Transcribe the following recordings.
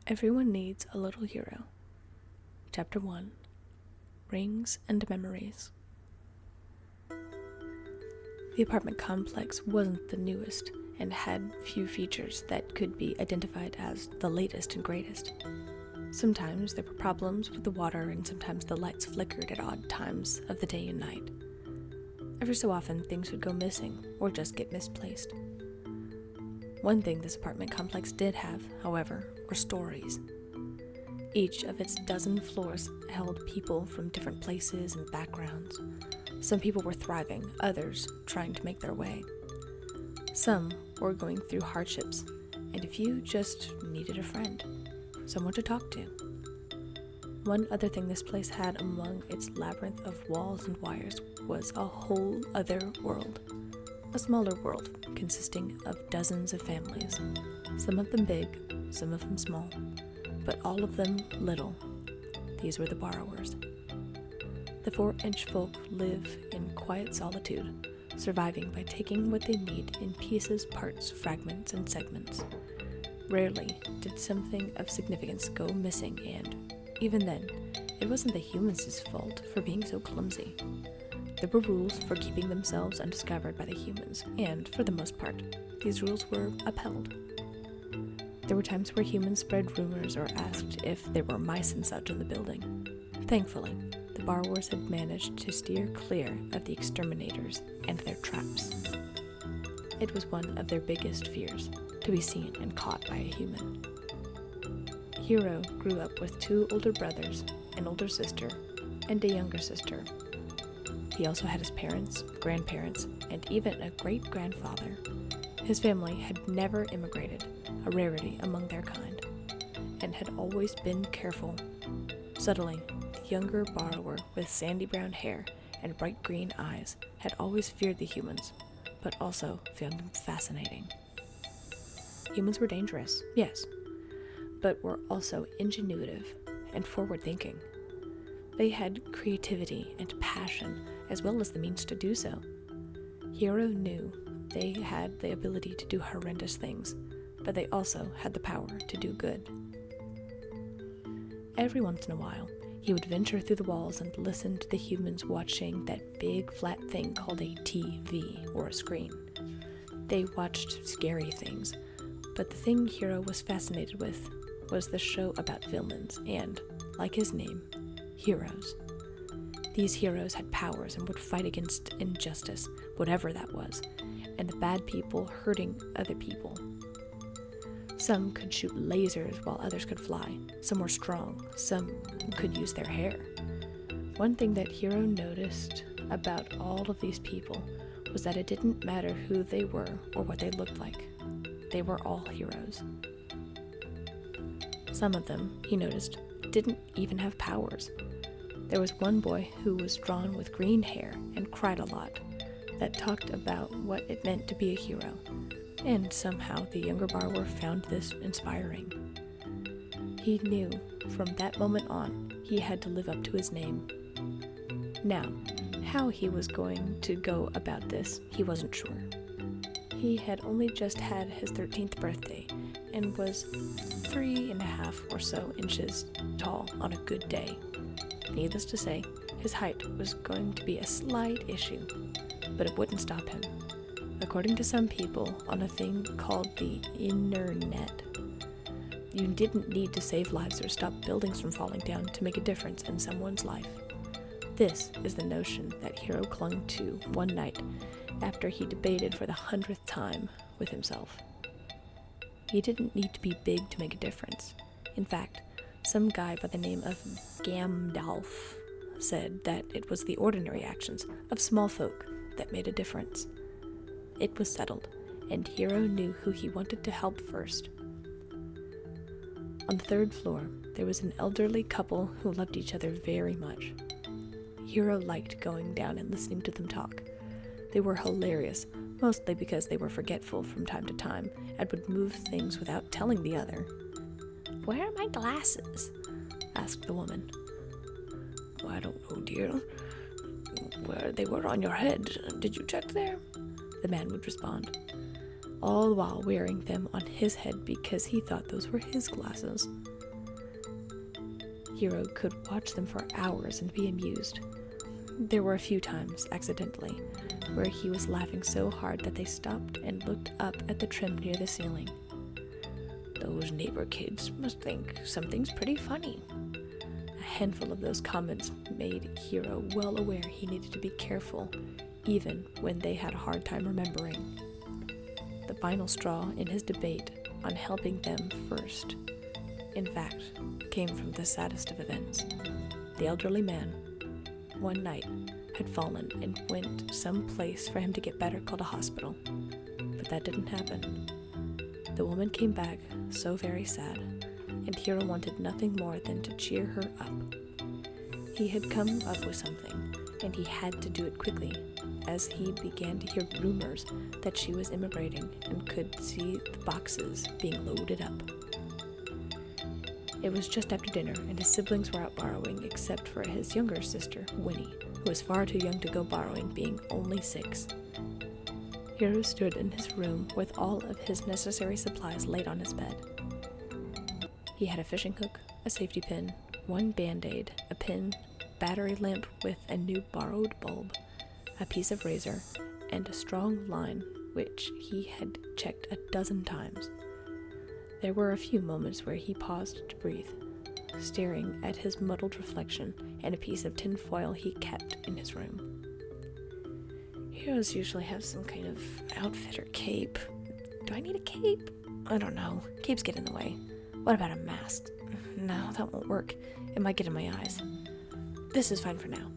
Everyone needs a little hero. Chapter 1. Rings and Memories. The apartment complex wasn't the newest and had few features that could be identified as the latest and greatest. Sometimes there were problems with the water, and sometimes the lights flickered at odd times of the day and night. Every so often, things would go missing or just get misplaced. One thing this apartment complex did have, however, were stories. Each of its dozen floors held people from different places and backgrounds. Some people were thriving, others trying to make their way. Some were going through hardships, and a few just needed a friend, someone to talk to. One other thing this place had among its labyrinth of walls and wires was a whole other world. A smaller world consisting of dozens of families, some of them big, some of them small, but all of them little. These were the borrowers. The 4-inch folk live in quiet solitude, surviving by taking what they need in pieces, parts, fragments, and segments. Rarely did something of significance go missing, and, even then, it wasn't the humans' fault for being so clumsy. There were rules for keeping themselves undiscovered by the humans, and, for the most part, these rules were upheld. There were times where humans spread rumors or asked if there were mice and such in the building. Thankfully, the borrowers had managed to steer clear of the exterminators and their traps. It was one of their biggest fears, to be seen and caught by a human. Hero grew up with 2 older brothers, an older sister, and a younger sister. He also had his parents, grandparents, and even a great-grandfather. His family had never immigrated, a rarity among their kind, and had always been careful. Subtly, the younger borrower with sandy brown hair and bright green eyes had always feared the humans, but also found them fascinating. Humans were dangerous, yes, but were also ingenuitive and forward-thinking. They had creativity and passion, as well as the means to do so. Hero knew they had the ability to do horrendous things, but they also had the power to do good. Every once in a while, he would venture through the walls and listen to the humans watching that big flat thing called a TV, or a screen. They watched scary things, but the thing Hero was fascinated with was the show about villains and, like his name, heroes. These heroes had powers and would fight against injustice, whatever that was, and the bad people hurting other people. Some could shoot lasers while others could fly. Some were strong. Some could use their hair. One thing that Hero noticed about all of these people was that it didn't matter who they were or what they looked like. They were all heroes. Some of them, he noticed, didn't even have powers. There was one boy who was drawn with green hair and cried a lot, that talked about what it meant to be a hero, and somehow the younger borrower found this inspiring. He knew from that moment on he had to live up to his name. Now, how he was going to go about this, he wasn't sure. He had only just had his 13th birthday and was 3.5 or so inches tall on a good day. Needless to say, his height was going to be a slight issue, but it wouldn't stop him. According to some people on a thing called the internet, you didn't need to save lives or stop buildings from falling down to make a difference in someone's life. This is the notion that Hero clung to one night after he debated for the 100th time with himself. He didn't need to be big to make a difference. In fact, some guy by the name of Gandalf said that it was the ordinary actions of small folk that made a difference. It was settled, and Hero knew who he wanted to help first. On the 3rd floor, there was an elderly couple who loved each other very much. Hero liked going down and listening to them talk. They were hilarious, mostly because they were forgetful from time to time and would move things without telling the other. "Where are my glasses?" asked the woman. "I don't know, dear. Where they were on your head. Did you check there?" the man would respond, all the while wearing them on his head because he thought those were his glasses. Hiro could watch them for hours and be amused. There were a few times, accidentally, where he was laughing so hard that they stopped and looked up at the trim near the ceiling. "Those neighbor kids must think something's pretty funny." A handful of those comments made Hiro well aware he needed to be careful, even when they had a hard time remembering. The final straw in his debate on helping them first, in fact, came from the saddest of events. The elderly man, one night, had fallen and went some place for him to get better called a hospital. But that didn't happen. The woman came back so very sad, and Hiro wanted nothing more than to cheer her up. He had come up with something, and he had to do it quickly, as he began to hear rumors that she was immigrating and could see the boxes being loaded up. It was just after dinner, and his siblings were out borrowing, except for his younger sister, Winnie, who was far too young to go borrowing, being only 6. Hiro stood in his room with all of his necessary supplies laid on his bed. He had a fishing hook, a safety pin, 1 Band-Aid, a pin, battery lamp with a new borrowed bulb, a piece of razor, and a strong line which he had checked a dozen times. There were a few moments where he paused to breathe, staring at his muddled reflection and a piece of tin foil he kept in his room. Heroes usually have some kind of outfit or cape. Do I need a cape? I don't know. Capes get in the way. What about a mask? No, that won't work. It might get in my eyes. This is fine for now.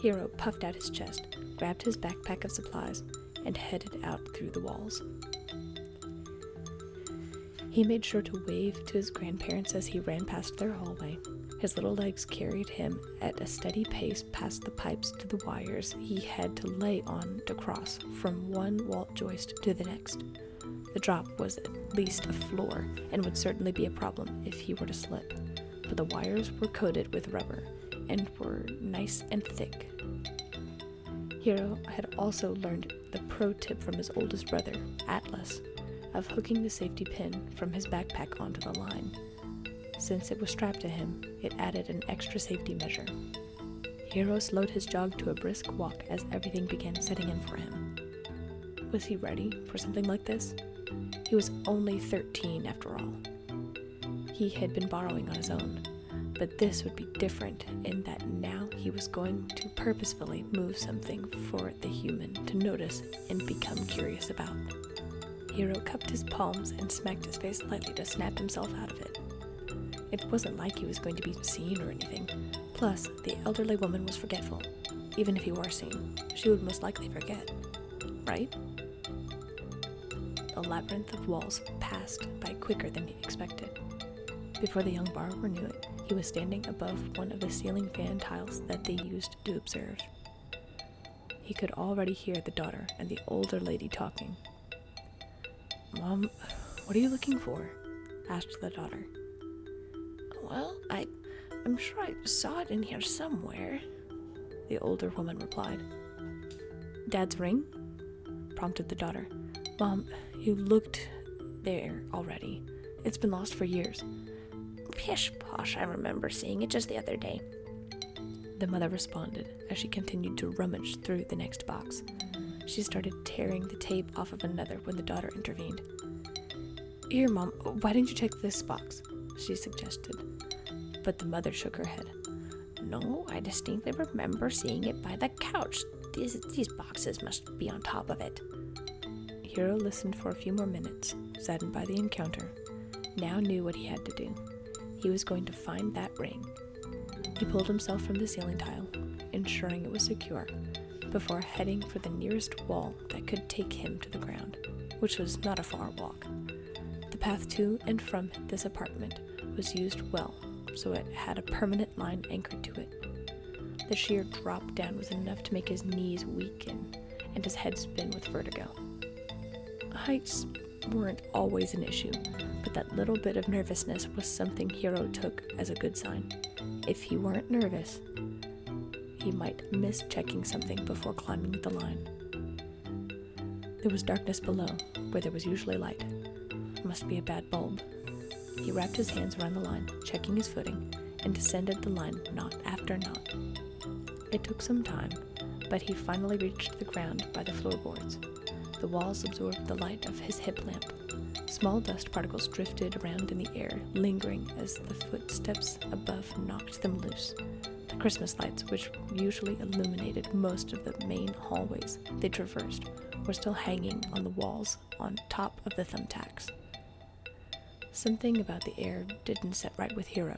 Hiro puffed out his chest, grabbed his backpack of supplies, and headed out through the walls. He made sure to wave to his grandparents as he ran past their hallway. His little legs carried him at a steady pace past the pipes to the wires he had to lay on to cross from one wall joist to the next. The drop was at least a floor and would certainly be a problem if he were to slip, but the wires were coated with rubber and were nice and thick. Hiro had also learned the pro tip from his oldest brother, Atlas, of hooking the safety pin from his backpack onto the line. Since it was strapped to him, it added an extra safety measure. Hiro slowed his jog to a brisk walk as everything began setting in for him. Was he ready for something like this? He was only 13 after all. He had been borrowing on his own, but this would be different in that now he was going to purposefully move something for the human to notice and become curious about. Hiro cupped his palms and smacked his face lightly to snap himself out of it. It wasn't like he was going to be seen or anything. Plus, the elderly woman was forgetful. Even if he were seen, she would most likely forget. Right? The labyrinth of walls passed by quicker than he expected. Before the young borrower knew it, he was standing above one of the ceiling fan tiles that they used to observe. He could already hear the daughter and the older lady talking. "Mom, what are you looking for?" asked the daughter. "Well, I'm sure I saw it in here somewhere," the older woman replied. "Dad's ring?" prompted the daughter. "Mom, you looked there already. It's been lost for years." "Pish posh, I remember seeing it just the other day," the mother responded as she continued to rummage through the next box. She started tearing the tape off of another when the daughter intervened. "Here, Mom, why didn't you check this box?" she suggested. But the mother shook her head. "No, I distinctly remember seeing it by the couch. These boxes must be on top of it." Hiro listened for a few more minutes, saddened by the encounter. Now knew what he had to do. He was going to find that ring. He pulled himself from the ceiling tile, ensuring it was secure, before heading for the nearest wall that could take him to the ground, which was not a far walk. The path to and from this apartment was used well, so it had a permanent line anchored to it. The sheer drop down was enough to make his knees weaken and his head spin with vertigo. Heights weren't always an issue, but that little bit of nervousness was something Hiro took as a good sign. If he weren't nervous, he might miss checking something before climbing the line. There was darkness below, where there was usually light. Must be a bad bulb. He wrapped his hands around the line, checking his footing, and descended the line knot after knot. It took some time, but he finally reached the ground by the floorboards. The walls absorbed the light of his hip lamp. Small dust particles drifted around in the air, lingering as the footsteps above knocked them loose. The Christmas lights, which usually illuminated most of the main hallways they traversed, were still hanging on the walls on top of the thumbtacks. Something about the air didn't set right with Hero.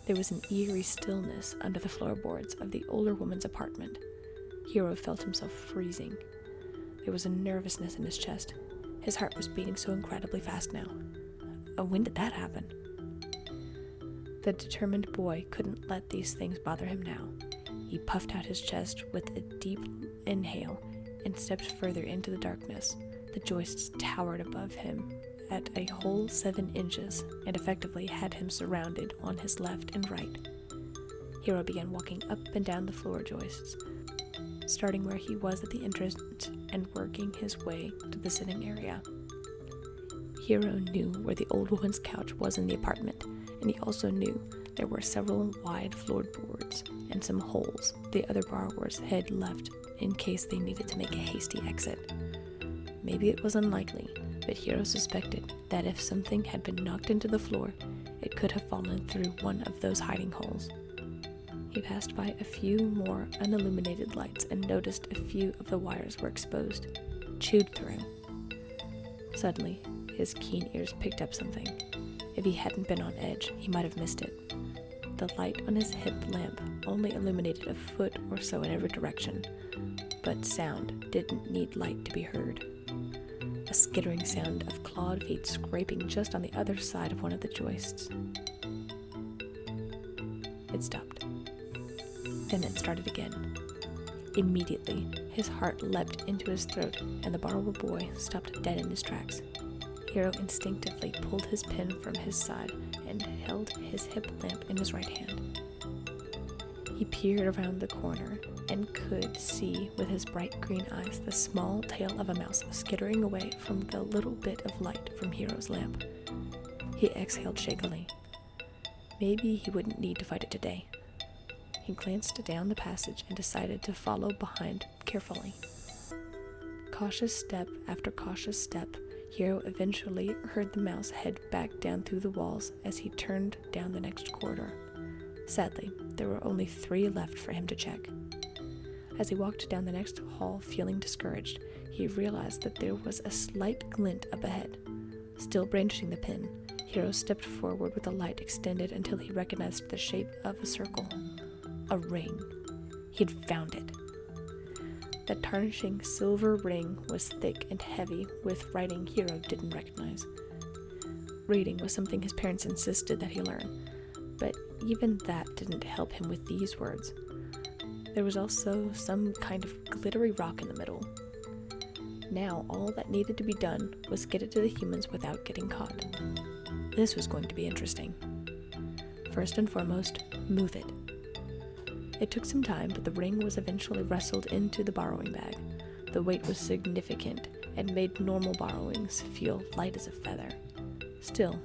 There was an eerie stillness under the floorboards of the older woman's apartment. Hero felt himself freezing. There was a nervousness in his chest. His heart was beating so incredibly fast now. When did that happen? The determined boy couldn't let these things bother him now. He puffed out his chest with a deep inhale and stepped further into the darkness. The joists towered above him at a whole 7 inches and effectively had him surrounded on his left and right. Hero began walking up and down the floor joists, starting where he was at the entrance and working his way to the sitting area. Hero knew where the old woman's couch was in the apartment, and he also knew there were several wide floorboards and some holes the other borrowers had left in case they needed to make a hasty exit. Maybe it was unlikely, but Hero suspected that if something had been knocked into the floor, it could have fallen through one of those hiding holes. He passed by a few more unilluminated lights and noticed a few of the wires were exposed, chewed through. Suddenly, his keen ears picked up something. If he hadn't been on edge, he might have missed it. The light on his hip lamp only illuminated a foot or so in every direction, but sound didn't need light to be heard. A skittering sound of clawed feet scraping just on the other side of one of the joists. It stopped. Then it started again. Immediately, his heart leapt into his throat, and the borrower boy stopped dead in his tracks. Hero instinctively pulled his pin from his side and held his hip lamp in his right hand. He peered around the corner and could see with his bright green eyes the small tail of a mouse skittering away from the little bit of light from Hero's lamp. He exhaled shakily. Maybe he wouldn't need to fight it today. He glanced down the passage and decided to follow behind carefully. Cautious step after cautious step, Hero eventually heard the mouse head back down through the walls as he turned down the next corridor. Sadly, there were only 3 left for him to check. As he walked down the next hall feeling discouraged, he realized that there was a slight glint up ahead. Still brandishing the pin, Hero stepped forward with the light extended until he recognized the shape of a circle. A ring. He'd found it. The tarnishing silver ring was thick and heavy with writing Hero didn't recognize. Reading was something his parents insisted that he learn, but even that didn't help him with these words. There was also some kind of glittery rock in the middle. Now all that needed to be done was get it to the humans without getting caught. This was going to be interesting. First and foremost, move it. It took some time, but the ring was eventually wrestled into the borrowing bag. The weight was significant and made normal borrowings feel light as a feather. Still,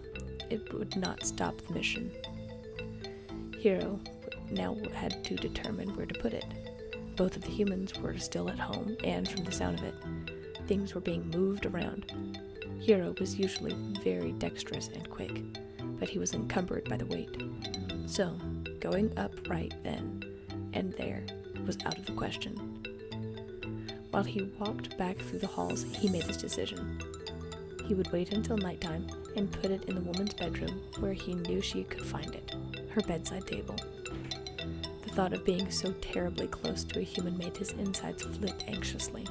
it would not stop the mission. Hero now had to determine where to put it. Both of the humans were still at home, and from the sound of it, things were being moved around. Hero was usually very dexterous and quick, but he was encumbered by the weight. So, going up right then and there was out of the question. While he walked back through the halls, he made his decision. He would wait until nighttime and put it in the woman's bedroom where he knew she could find it, her bedside table. The thought of being so terribly close to a human made his insides flip anxiously.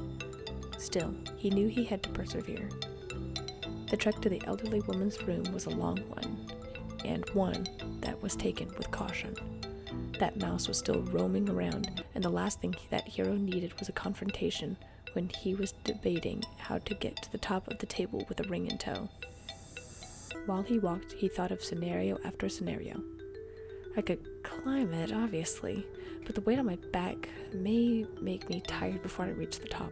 Still, he knew he had to persevere. The trek to the elderly woman's room was a long one, and one that was taken with caution. That mouse was still roaming around, and the last thing that Hero needed was a confrontation when he was debating how to get to the top of the table with a ring in tow. While he walked, he thought of scenario after scenario. I could climb it, obviously, but the weight on my back may make me tired before I reach the top.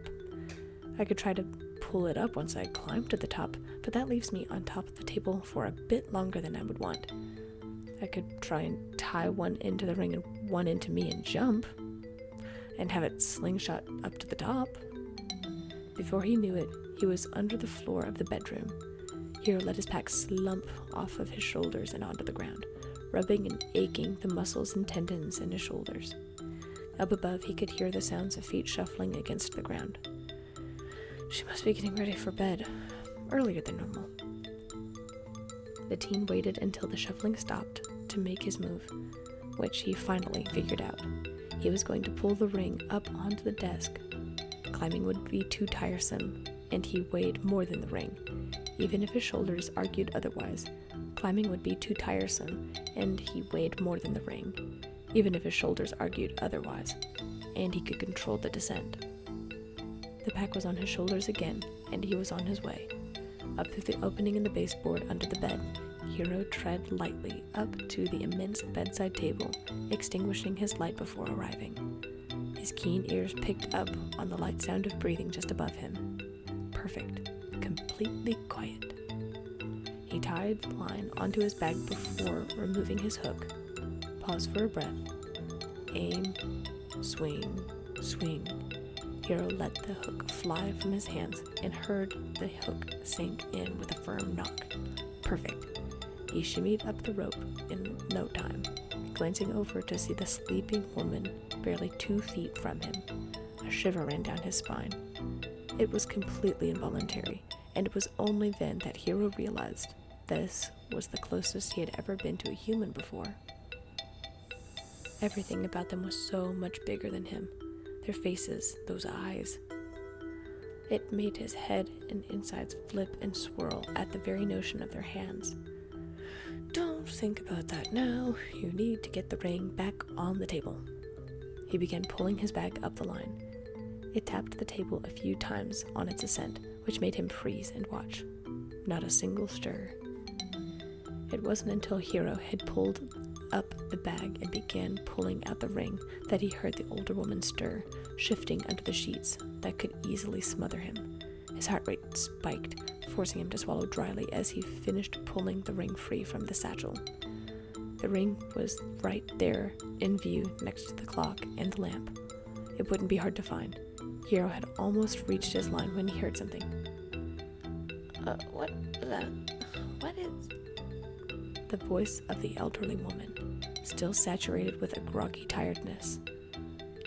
I could try to pull it up once I climb to the top, but that leaves me on top of the table for a bit longer than I would want. I could try and tie one end to the ring and one end to me and jump, and have it slingshot up to the top. Before he knew it, he was under the floor of the bedroom. Hero let his pack slump off of his shoulders and onto the ground, rubbing and aching the muscles and tendons in his shoulders. Up above, he could hear the sounds of feet shuffling against the ground. She must be getting ready for bed, earlier than normal. The teen waited until the shuffling stopped to make his move, which he finally figured out. He was going to pull the ring up onto the desk. Climbing would be too tiresome, and he weighed more than the ring. Even if his shoulders argued otherwise, climbing would be too tiresome, and he weighed more than the ring. Even if his shoulders argued otherwise, and he could control the descent. The pack was on his shoulders again, and he was on his way. Up through the opening in the baseboard under the bed, Hero tread lightly up to the immense bedside table, extinguishing his light before arriving. His keen ears picked up on the light sound of breathing just above him. Perfect. Completely quiet. He tied the line onto his bag before removing his hook. Paused for a breath. Aim. Swing. Swing. Hero let the hook fly from his hands and heard the hook sink in with a firm knock. Perfect. He shimmied up the rope in no time, glancing over to see the sleeping woman barely 2 feet from him. A shiver ran down his spine. It was completely involuntary, and it was only then that Hero realized this was the closest he had ever been to a human before. Everything about them was so much bigger than him. Their faces, those eyes. It made his head and insides flip and swirl at the very notion of their hands. Don't think about that now. You need to get the ring back on the table. He began pulling his bag up the line. It tapped the table a few times on its ascent, which made him freeze and watch. Not a single stir. It wasn't until Hero had pulled up the bag and began pulling out the ring that he heard the older woman stir, shifting under the sheets that could easily smother him. His heart rate spiked, forcing him to swallow dryly as he finished pulling the ring free from the satchel. The ring was right there in view next to the clock and the lamp. It wouldn't be hard to find. Hero had almost reached his line when he heard something. What is... The voice of the elderly woman, still saturated with a groggy tiredness.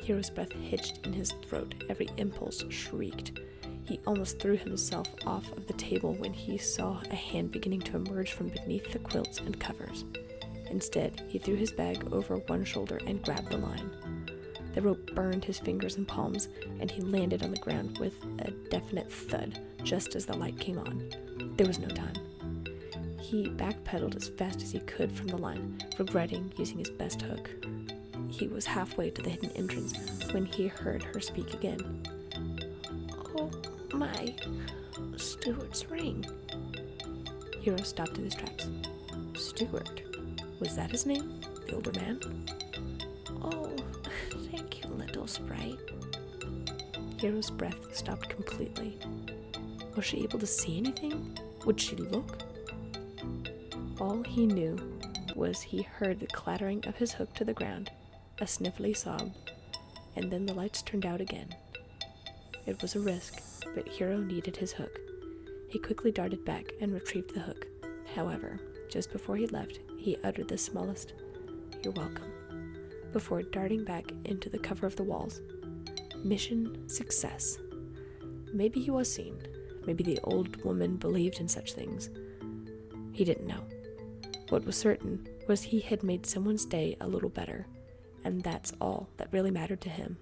Hero's breath hitched in his throat, every impulse shrieked. He almost threw himself off of the table when he saw a hand beginning to emerge from beneath the quilts and covers. Instead, he threw his bag over one shoulder and grabbed the line. The rope burned his fingers and palms, and he landed on the ground with a definite thud just as the light came on. There was no time. He backpedaled as fast as he could from the line, regretting using his best hook. He was halfway to the hidden entrance when he heard her speak again. "Oh, my Stuart's ring." Hero stopped in his tracks. Stuart? Was that his name? The older man? "Oh, thank you, little sprite." Hero's breath stopped completely. Was she able to see anything? Would she look? All he knew was he heard the clattering of his hook to the ground, a sniffly sob, and then the lights turned out again. It was a risk, but Hero needed his hook. He quickly darted back and retrieved the hook. However, just before he left, he uttered the smallest, "You're welcome," before darting back into the cover of the walls. Mission success. Maybe he was seen. Maybe the old woman believed in such things. He didn't know. What was certain was he had made someone's day a little better, and that's all that really mattered to him.